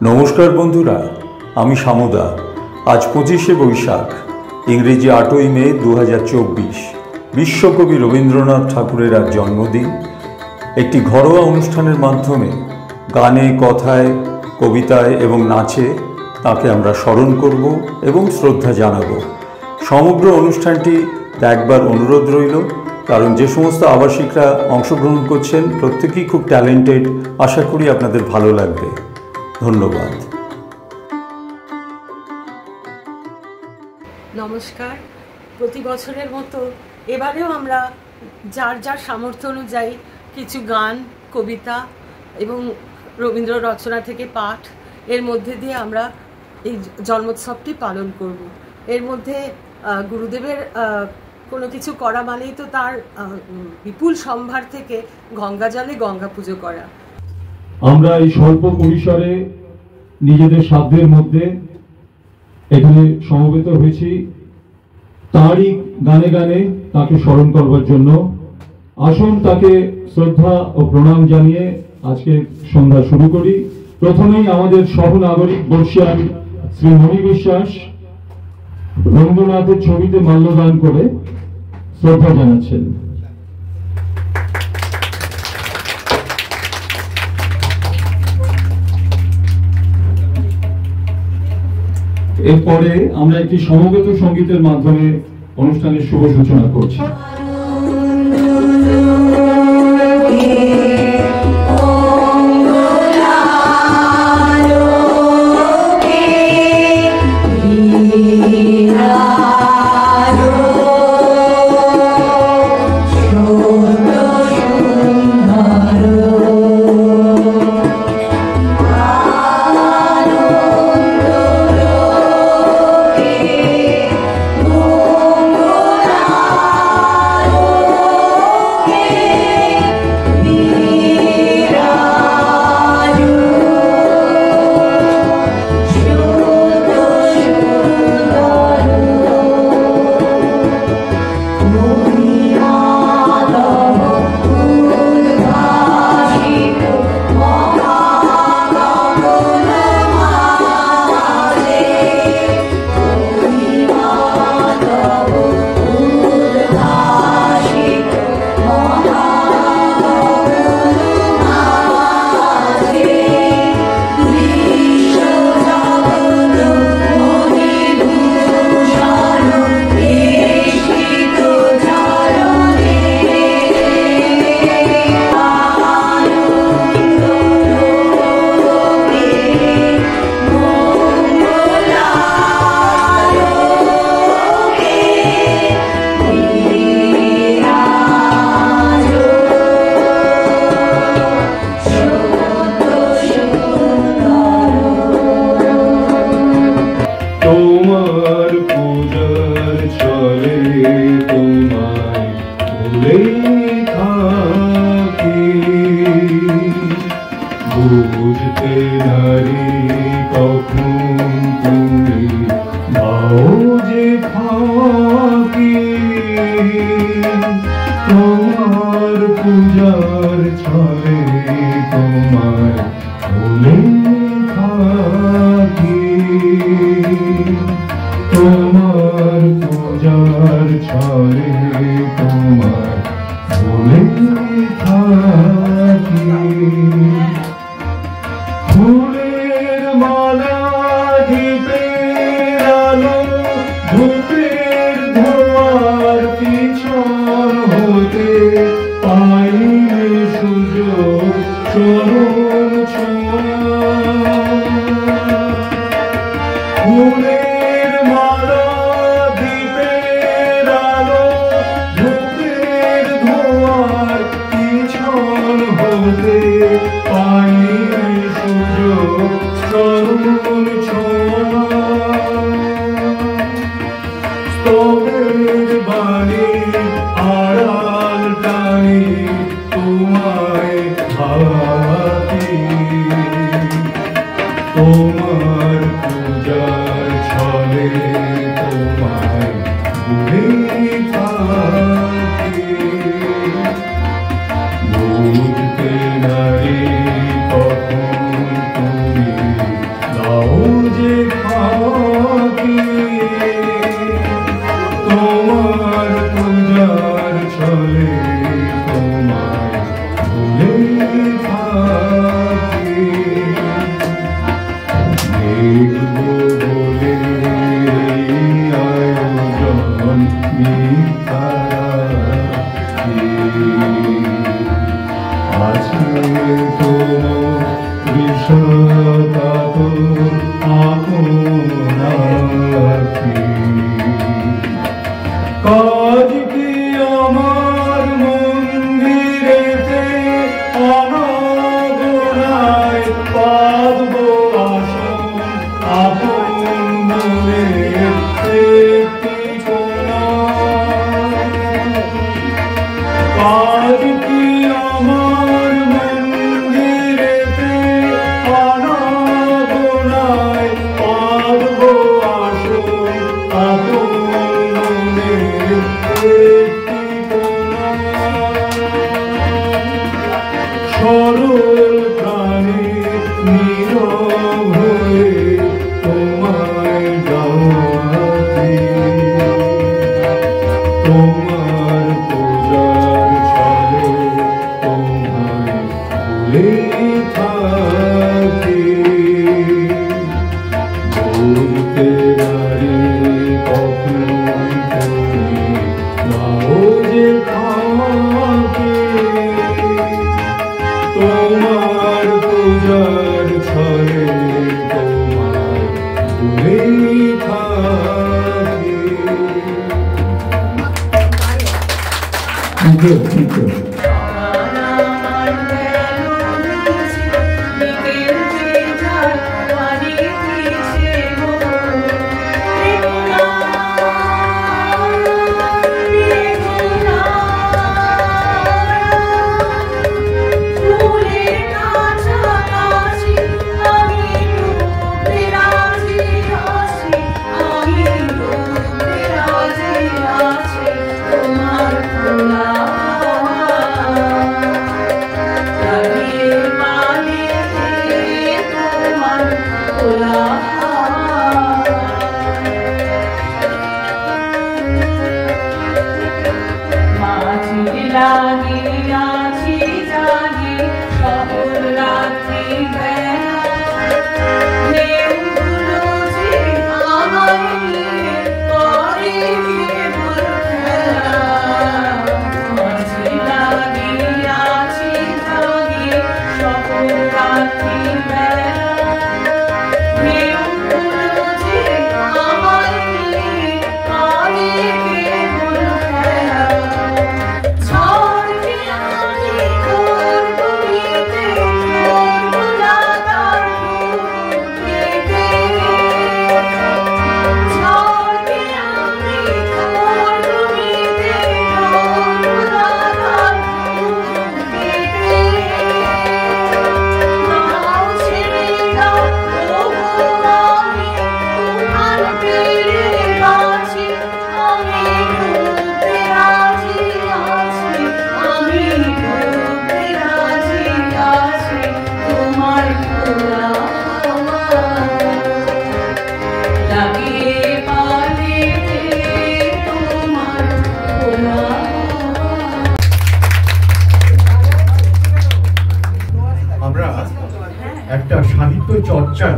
নমস্কার বন্ধুরা, আমি শামুদা। আজ 25শে বৈশাখ, ইংরেজি 8ই মে 2024, বিশ্বকবি রবীন্দ্রনাথ ঠাকুরের আজ জন্মদিন। একটি ঘরোয়া অনুষ্ঠানের মাধ্যমে গানে, কথায়, কবিতায় এবং নাচে তাকে আমরা স্মরণ করব এবং শ্রদ্ধা জানাব। সমগ্র অনুষ্ঠানটি দেখবার অনুরোধ রইল, কারণ যে সমস্ত আবাসিকরা অংশগ্রহণ করছেন প্রত্যেকেই খুব ট্যালেন্টেড। আশা করি আপনাদের ভালো লাগবে। ধন্যবাদ। নমস্কার। প্রতি বছরের মতো এবারেও আমরা যার যার সামর্থ্য অনুযায়ী কিছু গান, কবিতা এবং রবীন্দ্র রচনা থেকে পাঠ এর মধ্যে দিয়ে আমরা এই জন্মোৎসবটি পালন করব। এর মধ্যে গুরুদেবের কোনো কিছু করা মানেই তো তার বিপুল সম্ভার থেকে গঙ্গা জলে গঙ্গা পুজো করা। আমরা এই স্বল্প পরিসরে নিজেদের সাধ্যের মধ্যে এখানে সমবেত হয়েছি তারই গানে গানে তাকে স্মরণ করবার জন্য। আসুন তাকে শ্রদ্ধা ও প্রণাম জানিয়ে আজকে সন্ধ্যা শুরু করি। প্রথমেই আমাদের সহনাগরিক বর্ষিয়ান শ্রী মণি বিশ্বাস রবীন্দ্রনাথের ছবিতে মাল্যদান করে শ্রদ্ধা জানাচ্ছেন। এরপরে আমরা একটি সমবেত সঙ্গীতের মাধ্যমে অনুষ্ঠানের শুভ সূচনা করছি। বুঝতে নারী কখন তুমি ভাও যে ফাঁকি, তোমার পূজার ছলে তোমায় ভুলে থাকি, তোমার পূজার ছলে তোমায় ভুলে থাকি। ফুলের মালা দ্বীপের আলো ধূপের ধোঁয়ার পিছন হতে পাইলে সুযোগ চরণ ছোঁয়া। ফুলের মালা দ্বীপের আলো ধূপের ধোঁয়ার পিছন হতে পাইলে সুযোগ চরণ ছোঁয়া। স্তবের বাণী আড়াল টানি তোমায় ভাতি, তোমার পূজার ছলে তোমায় ভুলে থাকি। বুঝতে নারী কখন তুমি দেখব বলে আয়োজন আজকে তোমার বিশ্বকাতর আপনাকে কাজ কি আমার মন্দিরেতে অনগণায় পাদব আসন আপন মনের একটি কোণা কাজ কি আমার মন্দিরেতে অনগণায় পাদব আসন আপন মনের একটি কোণা সরল প্রাণে নীরব হয়ে তোমায় গাওয়াতে তোমার পূজার ছলে তোমায় ভুলে থাকি বলতে পারি কখন তুমি নাও যে থাকে তোমার পূজার ছলে তোমার ভুলে থাকি। Thank you. একটা সাহিত্য চর্চার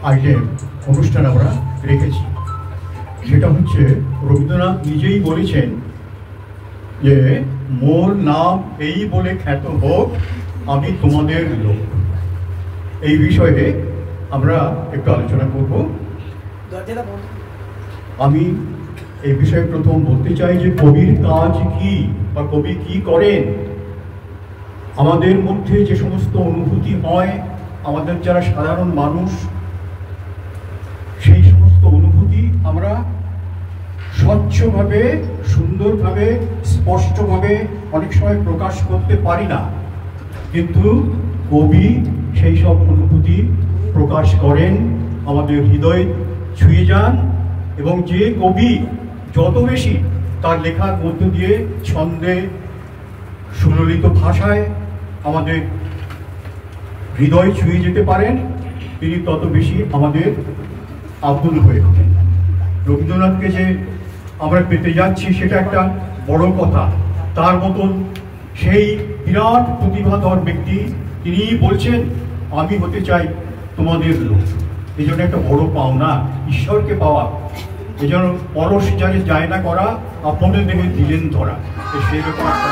আইটেম অনুষ্ঠান আমরা রেখেছি। সেটা হচ্ছে রবীন্দ্রনাথ নিজেই বলেছেন যে মোর নাম এই বলে খ্যাত হোক আমি তোমাদের লোক। এই বিষয়ে আমরা একটু আলোচনা করব। আমি এই বিষয়ে প্রথম বলতে চাই যে কবির কাজ কি বা কবি কি করেন। আমাদের মধ্যে যে সমস্ত অনুভূতি হয়, আমাদের যারা সাধারণ মানুষ, সেই সমস্ত অনুভূতি আমরা স্বচ্ছভাবে, সুন্দরভাবে, স্পষ্টভাবে অনেক সময় প্রকাশ করতে পারি না, কিন্তু কবি সেই সব অনুভূতি প্রকাশ করেন, আমাদের হৃদয় ছুঁয়ে যান। এবং যে কবি যত বেশি তার লেখার মধ্য দিয়ে ছন্দে সুললিত ভাষায় আমাদের হৃদয় ছুঁয়ে যেতে পারেন, তিনি তত বেশি আমাদের আপন হয়ে ওঠেন। রবীন্দ্রনাথকে যে আমরা পেতে যাচ্ছি সেটা একটা বড় কথা। তার মতন সেই বিরাট প্রতিভাধর ব্যক্তি, তিনি বলছেন আমি হতে চাই তোমাদের লোক। এই জন্য একটা বড় পাওনা ঈশ্বরকে পাওয়া, এই জন্য পরশ যাকে যায় না করা, আপনের দেহে দিলেন ধরা, সেই ব্যাপারটা।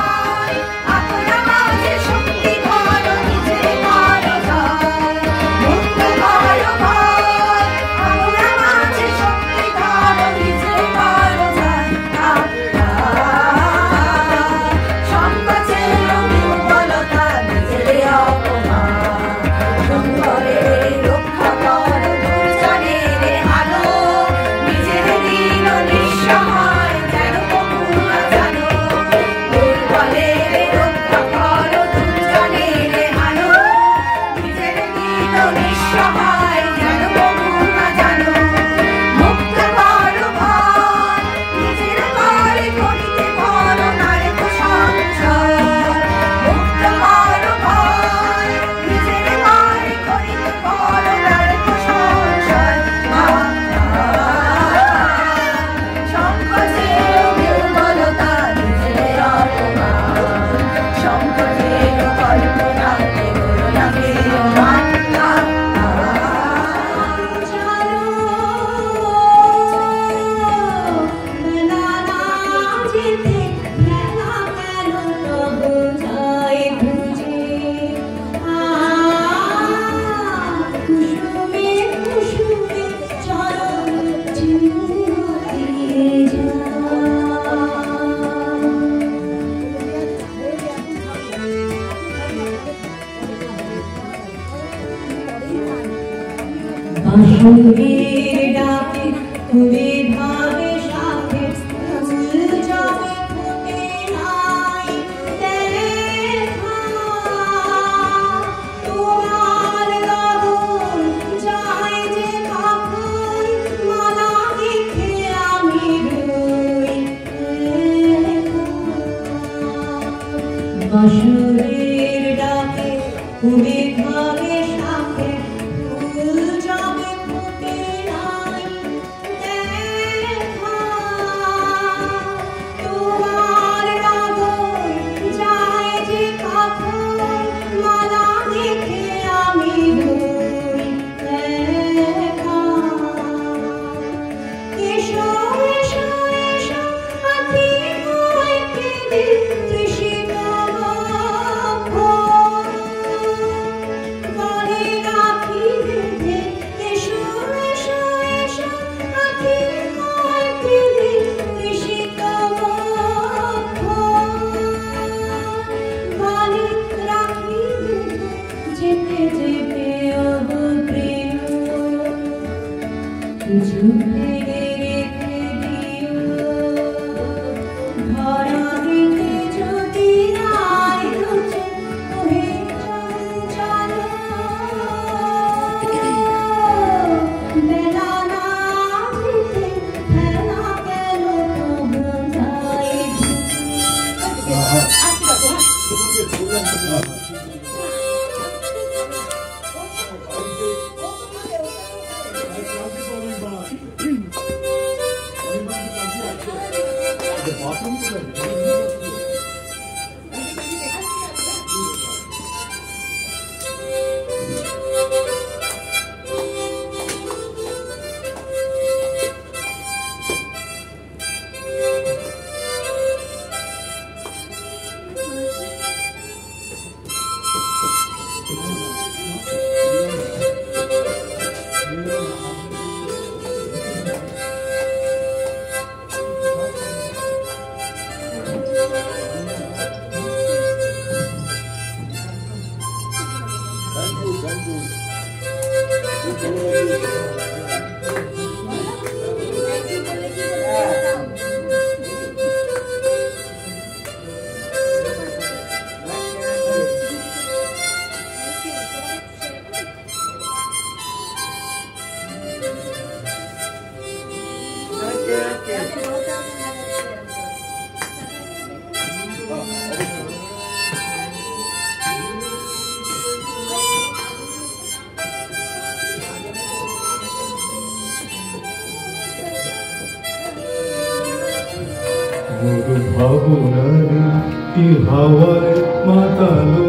হাওয়ায় মাতালো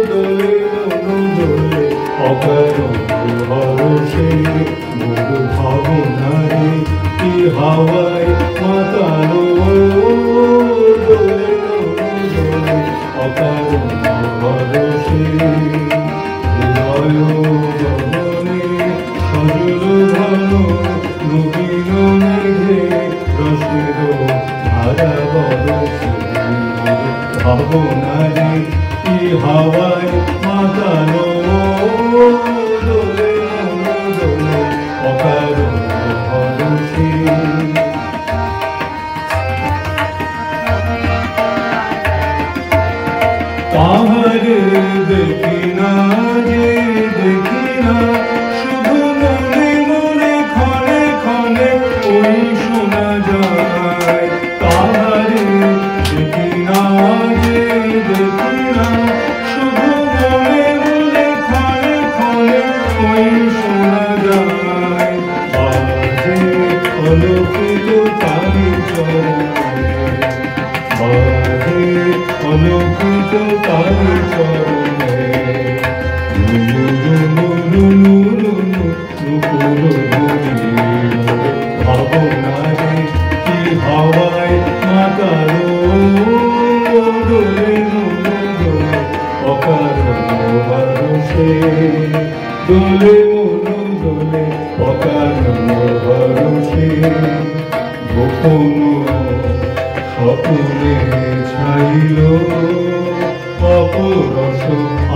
দোলে দোলে অকারণ হরষে মোর ভাবনারে কি হাওয়ায় মাতালো দোলে দোলে অকারণ হরষে হৃদয় গগনে সজল ঘন নবীন মেঘে রসের ধারা বরষে ভাবনারে কি হাওয়ায় মাতালো দোলে দোলে অকারণ হরষে তাহারে দেখি না যে দেখি না শুধু মনে মনে ক্ষণে ক্ষণে ওই শোনা যায় তাহারে দেখি না যে দেখি না শুধু মনে মনে ক্ষণে ক্ষণে ওই শোনা যায় বাজে অলৌকিক তারি চরণে বাজে অলৌকিক তারি চরণে ভাবনারে কি হাওয়ায় মাতালো দোলে দোলে অকারণ হরষে দোলে দোলে অকারণ হরষে গোপন স্বপ্নে ছাইল অপরস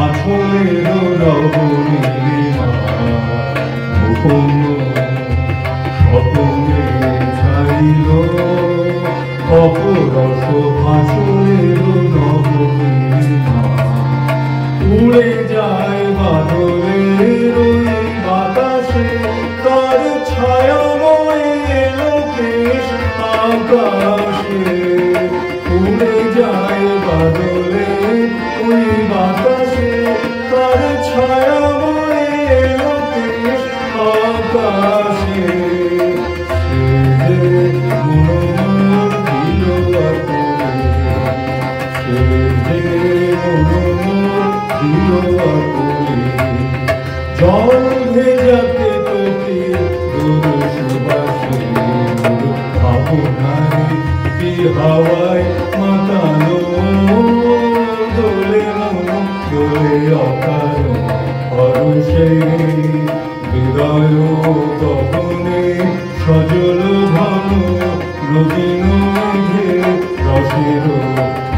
আছলের রবনীলিমা গোপন স্বপ্নে ছাইল অপরস আছলের রবনীলিমা উড়ে যায় বাদলের ওই বাতাসে তার ছায়াময় লোকেশ আকাশে উড়ে যায় বাদলের ওই বাতাসে তার ছায়াময় লোকেশ আকাশে সে যে মনোমর দিল করে সে যে মনোমর দিল করে জল ভেজাতে তোকে দূর সুবাসে ভাবনারে কি হাওয়ায় মাতালো দোলে দোলে অকারণ হরষে হৃদয় গগনে সজল ঘন নবীন মেঘে রসের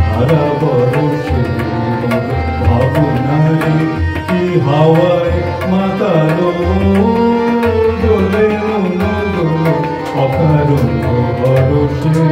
ধারা বরষে ভাবনারে কি হাওয়ায় মাতালো দোলে দোলে অকারণ হরষে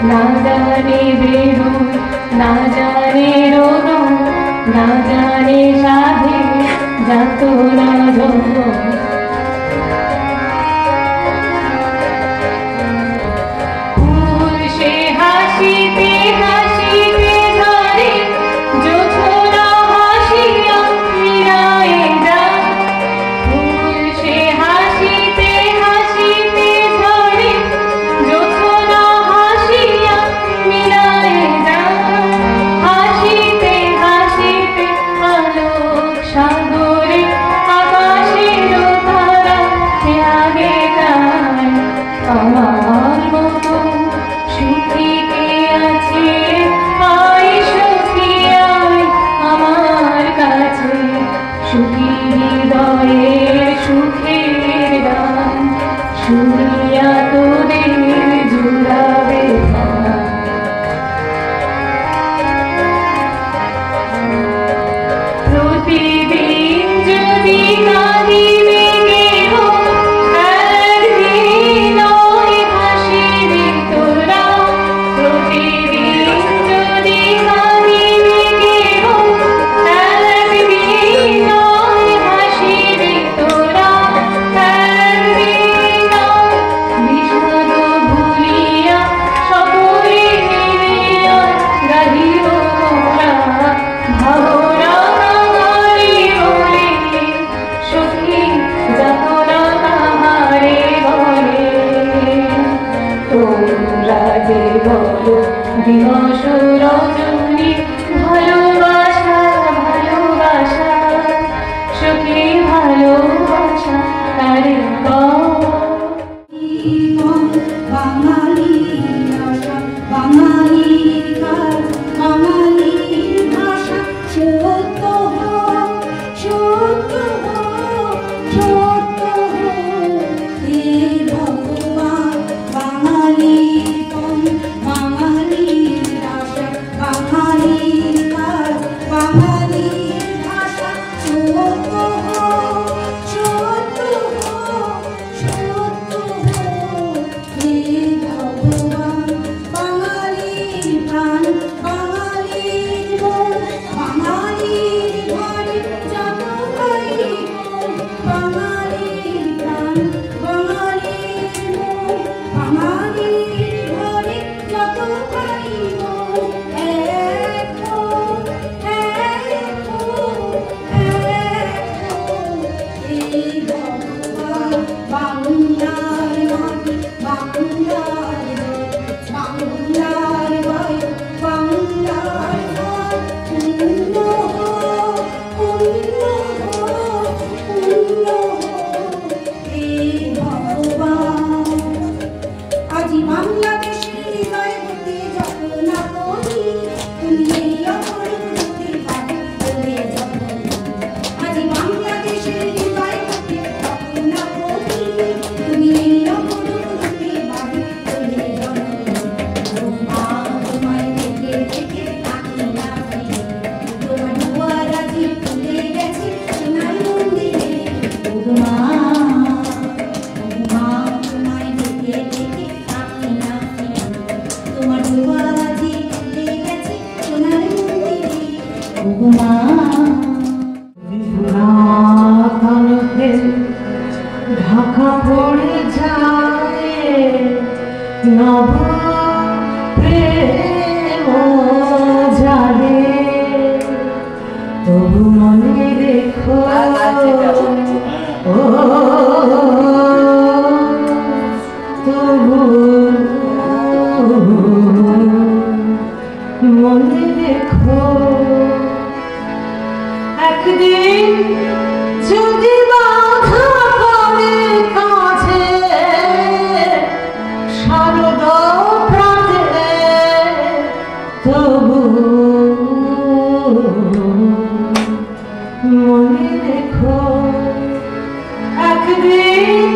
না জানে বেরু না জানে রোদন না জানে সাধে যাত না যৌবন ফুল সে হাসিতে হাসিতে ধরে জোছনা হাসিয়া ফিরায়ে যায় ফুল সে হাসিতে হাসিতে ধরে জোছনা হাসিয়া মিলায়ে যায় হাসিতে হাসিতে আলোক সাগরে আকাশের ধারা সে আগে যায় আমার মতো সুখী কে আছে আয় সুখী আয় আমার কাছে সুখী হৃদয়ের সুখের গান শুনিয়া তোদের জুড়াবে প্রতিদিন যদি কাঁদিবে কেহ একদিন যে বলো দিবস রজনী ভালোবাসা ভালোবাসা সুখী ভালোবাসা তার বাঙালি ভাষা বাঙালির কাজ বাঙালির ভাষা সত্য হোক সত্য হোক সত্য হোক হে ভগবান বাঙালির পণ বাঙালির ভাষা বাঙালির কাজ বাঙালির ভাষা সত্য হোক সত্য হোক সত্য হোক হে ভগবান বাঙালির প্রাণ বাঙালির মন বাঙালির ঘরে যত ভাই বোন বাঙালির প্রাণ বাঙালির মন বাঙালির ঘরে যত ভাই বোন এক হোক এক হোক এক হোক হে ভগবান বাংলার মাটি বাংলার বাংলার বায়ু বাংলার ঘর পূর্ণ হোক পূর্ণ হোক পূর্ণ হোক হে ভগবান আজি বাংলাদেশের হৃদয় হতে যত না পড়ি তুমি এই অপরূপে পাবে বলে জননী আজি বাংলাদেশের হৃদয় হতে যত না পড়ি তুমি এই অপরূপে পাবে বলে জননী ও মা তোমায় দেখে দেখে থাকি না ফিরে তোমার দুয়ার আজি খুলে গেছে সোনার মন্দিরে ও মা তোমায় দেখে দেখে থাকি না ফিরে তোমার দুয়ার আজি খুলে গেছে সোনার মন্দিরে ও মা ঢাকা পড়ে যায় নব প্রেম জালে তবু মনে রেখো ও তবু মনে রেখো একদিন যদি বাধা পড়ে কাছে শারদ প্রাতে তবু মনে রেখো একদিন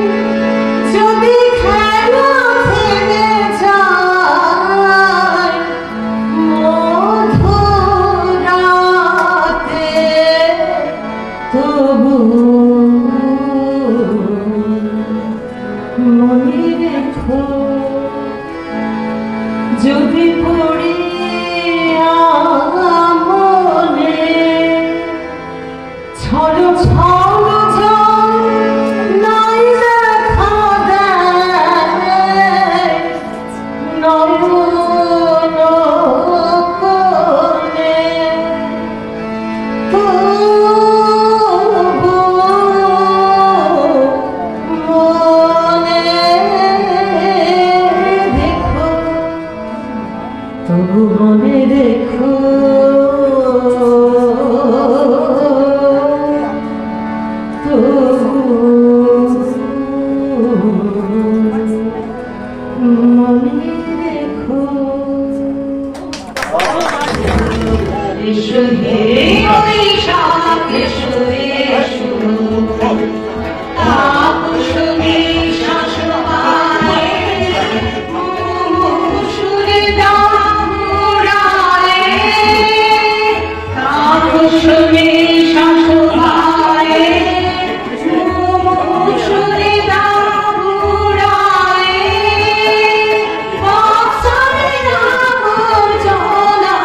যদি খেলা থেমে যায় মধুরাতে তবু মনে রেখো যদি পড়ি মনে ছলো ছলো জল নাই দেখা দেয় নয়ন কোণে তবু মনে রেখো তবু মনে রেখো মনে রেখো এসো হে বৈশাখ এসো এসো তাপসী শাসবায় মুমুষুরে দামুরায় তাপসী শাসবায় মুমুষুরে দামুরায় বাক্সারে আবর্জনা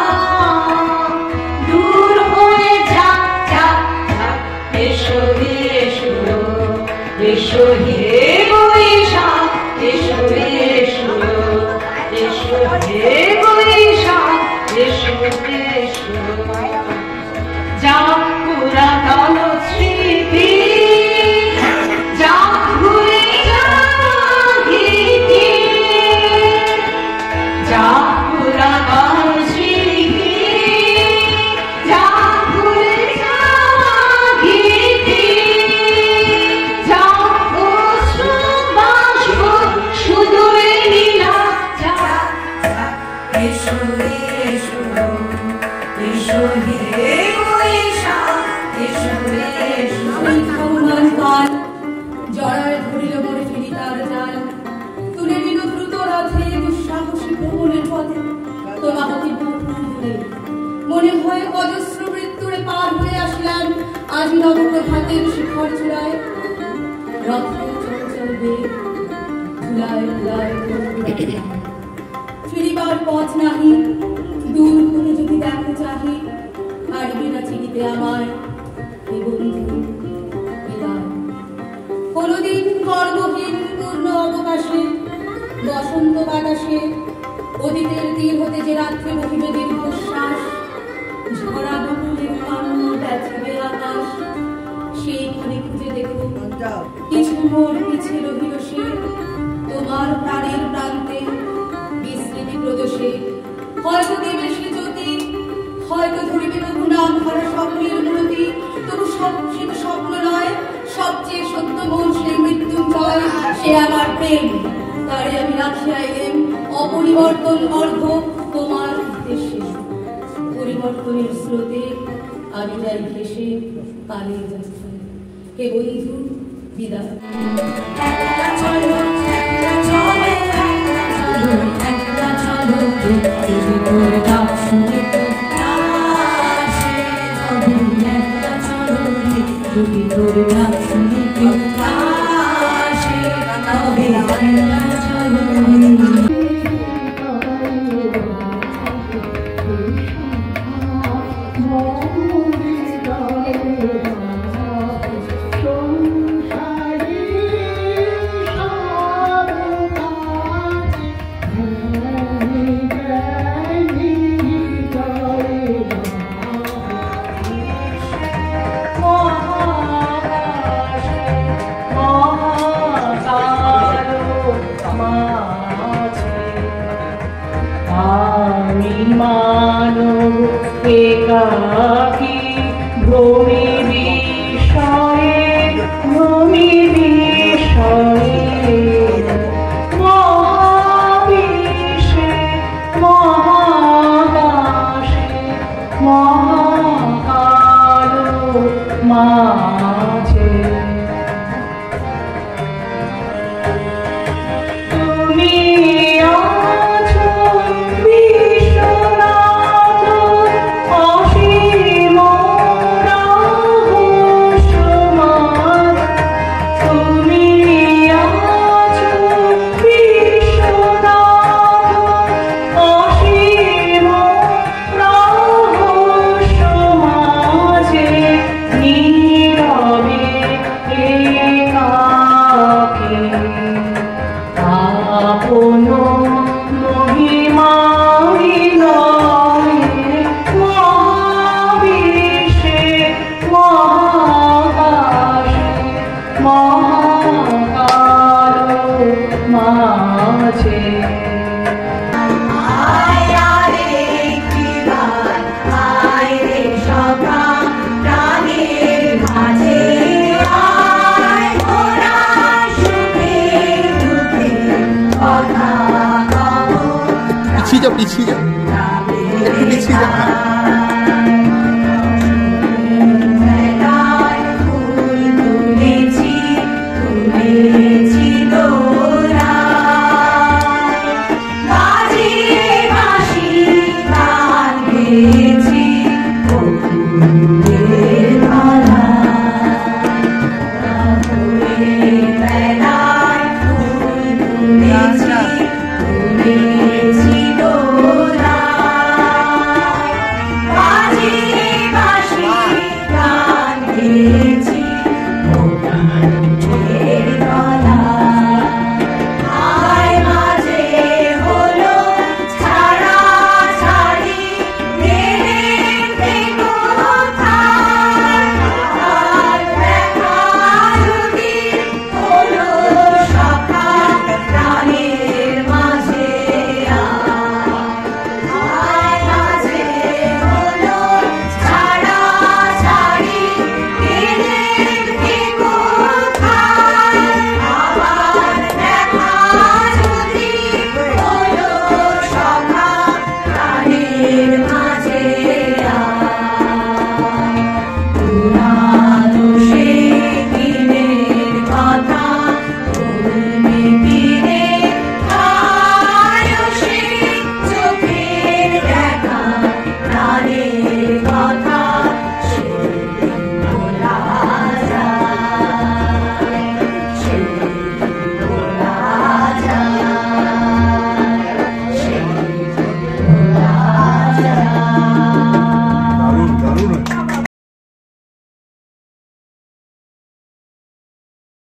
দূর হয়ে যাক যাক যাক পথে তোমা হতে দূরে মনে হয় অজস্র মৃত্যুরে পার হয়ে আসলাম আজ নবপ্রভাতের শিখর চূড়ায় রক্ত চঞ্চল বেগ ধুলায় ধুলায় ফিরিবার পথ নাহি দূর হতে যদি দেখতে চাহি পারবি না চিনিতে আমায় হে বন্ধু বিদায় কোনদিন কর্মহীন পূর্ণ অবকাশে বসন্ত বাতাসে অতীতের তীর হতে যে রাত্রে বহিবে দীর্ঘশ্বাস ঝরা বকুলের কান্ন ব্যথিবে আকাশ সেইখানে খুঁজে দেখো কিছু মোর পিছে রহিল সে তোমার প্রাণের প্রান্তে বিস্মৃতি প্রদোষে হয়তো দেবে সে জ্যোতি হয়তো ধরিবে তবু নাম ভরা স্বপ্নের মূর্তি তবু সে তো স্বপ্ন নয় সবচেয়ে সত্য মন সেই মৃত্যুঞ্জয় সে আমার প্রেম তারে আমি রাখিয়া এলেম অপরিবর্তন অর্ঘ তোমার উদ্দেশ্যে পরিবর্তনের স্রোতে আমি যাই ভেসে কালের যাত্রায় হে বন্ধু বিদায় একাকী ভূমি বিষয়ে মহাবিশ্বে মহাকাশে মহাকালো মাঝে তুমি আছো বিশ্বনাথ অসীম রহস্যময় তুমি আছো বিশ্বনাথ অসীম রহস্যময় নীরবে একাকী আপন মহিমায় মহাবিশ্বে মহাকাশে মহাকালো মাঝে পিছিয়ে যাও একটু পিছিয়ে যাও Thank you.